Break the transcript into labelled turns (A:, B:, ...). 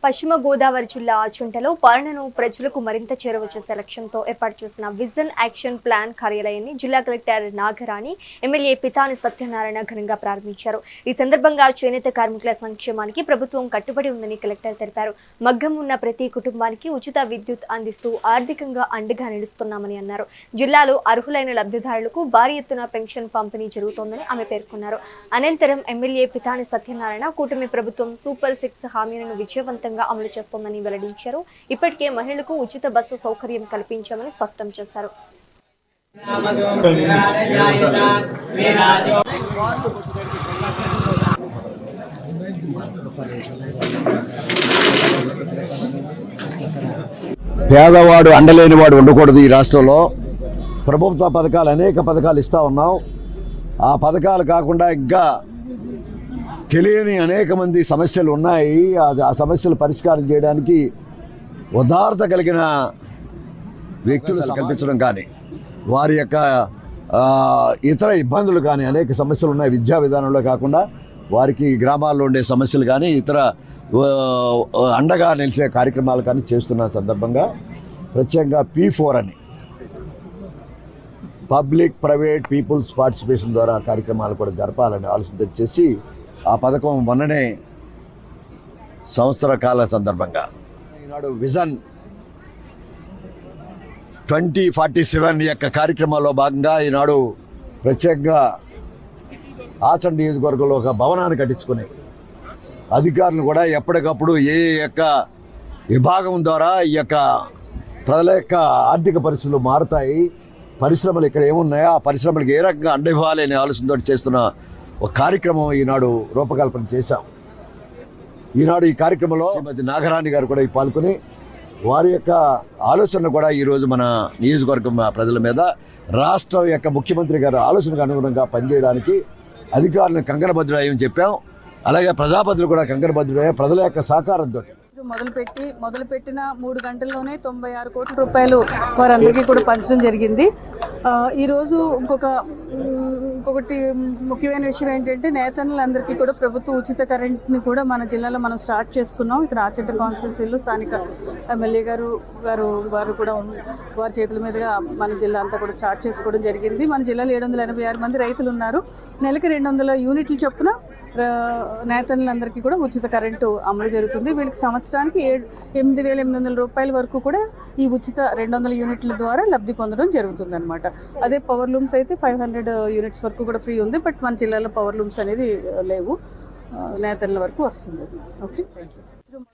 A: పశ్చిమ గోదావరి జిల్లా ఆచంటలో పాలనను ప్రజలకు మరింత చేరువ చేసే లక్ష్యంతో ఏర్పాటు చేసిన విజన్ యాక్షన్ ప్లాన్ కార్యాలయాన్ని జిల్లా కలెక్టర్ నాగరాణి ఎమ్మెల్యే పితాని సత్యనారాయణ ఘనంగా ప్రారంభించారు. ఈ సందర్భంగా చేనేత కార్మికుల సంక్షేమానికి ప్రభుత్వం కట్టుబడి ఉందని కలెక్టర్ తెలిపారు. మగ్గం ఉన్న ప్రతి కుటుంబానికి ఉచిత విద్యుత్ అందిస్తూ ఆర్థికంగా అండగా నిలుస్తున్నామని అన్నారు. జిల్లాలో అర్హులైన లబ్ధిదారులకు భారీ ఎత్తున పెన్షన్ పంపిణీ జరుగుతోందని ఆమె పేర్కొన్నారు. అనంతరం ఎమ్మెల్యే పితాని సత్యనారాయణ కూటమి ప్రభుత్వం సూపర్ 6 హామీలను విజయవంతంగా అమలు చేస్తోందని వెల్లడించారు. ఇప్పటికే మహిళలకు ఉచిత బస్సు సౌకర్యం కల్పించామని స్పష్టం చేశారు.
B: పేదవాడు అండలేనివాడు ఉండకూడదు. ఈ రాష్ట్రంలో ప్రభుత్వ పథకాలు అనేక పథకాలు ఇస్తూ ఉన్నాం. ఆ పథకాలు కాకుండా ఇంకా తెలియని అనేక మంది సమస్యలు ఉన్నాయి. ఆ సమస్యలు పరిష్కారం చేయడానికి ఉదారత కలిగిన వ్యక్తులు కల్పించడం కానీ, వారి యొక్క ఇతర ఇబ్బందులు కానీ అనేక సమస్యలు ఉన్నాయి. విద్యా విధానంలో కాకుండా వారికి గ్రామాల్లో ఉండే సమస్యలు కానీ ఇతర అండగా నిలిచే కార్యక్రమాలు కానీ చేస్తున్న సందర్భంగా ప్రత్యేకంగా P4 అని పబ్లిక్ ప్రైవేట్ పీపుల్స్ పార్టిసిపేషన్ ద్వారా కార్యక్రమాలు కూడా జరపాలని ఆలోచన చేసి ఆ పథకం మొన్ననే సంవత్సర కాల సందర్భంగా ఈనాడు విజన్ 2047 యొక్క కార్యక్రమాల్లో భాగంగా ఈనాడు ప్రత్యేకంగా ఆచంట నియోజకవర్గంలో ఒక భవనాన్ని కట్టించుకుని అధికారులు కూడా ఎప్పటికప్పుడు ఏ యొక్క విభాగం ద్వారా ఈ యొక్క ప్రజల యొక్క ఆర్థిక పరిస్థితులు మారుతాయి, పరిశ్రమలు ఇక్కడ ఏమున్నాయో ఆ పరిశ్రమలకు ఏ రకంగా అండ ఇవ్వాలి అనే ఆలోచనతో చేస్తున్న ఒక కార్యక్రమం ఈనాడు రూపకల్పన చేశాం. ఈనాడు ఈ కార్యక్రమంలో శ్రీమతి నాగరాణి గారు కూడా పాల్గొని వారి యొక్క ఆలోచనలు కూడా ఈరోజు మన నియోజకవర్గం ప్రజల మీద రాష్ట్రం యొక్క ముఖ్యమంత్రి గారి ఆలోచనకు అనుగుణంగా పనిచేయడానికి అధికారులను కంకణబద్ధుడని చెప్పాం. అలాగే ప్రజాపతులు కూడా కంకణబద్ధుడయ్యే ప్రజల యొక్క సహకారంతో
C: మొదలుపెట్టిన 3 గంటల్లోనే 96 కోట్ల రూపాయలు వారందరికీ కూడా పంచడం జరిగింది. ఈరోజు ఇంకొకటి ముఖ్యమైన విషయం ఏంటంటే నేతన్నలందరికీ కూడా ప్రభుత్వ ఉచిత కరెంట్ని కూడా మన జిల్లాలో మనం స్టార్ట్ చేసుకున్నాం. ఇక్కడ ఆచంట కాన్స్టిట్యున్సీలో స్థానిక ఎమ్మెల్యే వారు కూడా వారి చేతుల మీదుగా మన జిల్లా అంతా కూడా స్టార్ట్ చేసుకోవడం జరిగింది. మన జిల్లాలో 786 మంది రైతులు ఉన్నారు. నెలకి 200 యూనిట్లు చొప్పున నేతన్నలందరికీ కూడా ఉచిత కరెంటు అమలు జరుగుతుంది. వీళ్ళకి సంవత్సరానికి 8,800 రూపాయల వరకు కూడా ఈ ఉచిత 200 యూనిట్ల ద్వారా లబ్ధి పొందడం జరుగుతుంది అనమాట. అదే పవర్ లూమ్స్ అయితే 500 యూనిట్స్ వరకు కూడా ఫ్రీ ఉంది. బట్ మన జిల్లాలో పవర్ లూమ్స్ అనేది లేవు. నేతన్నల వరకు వస్తుంది. Okay, thank you.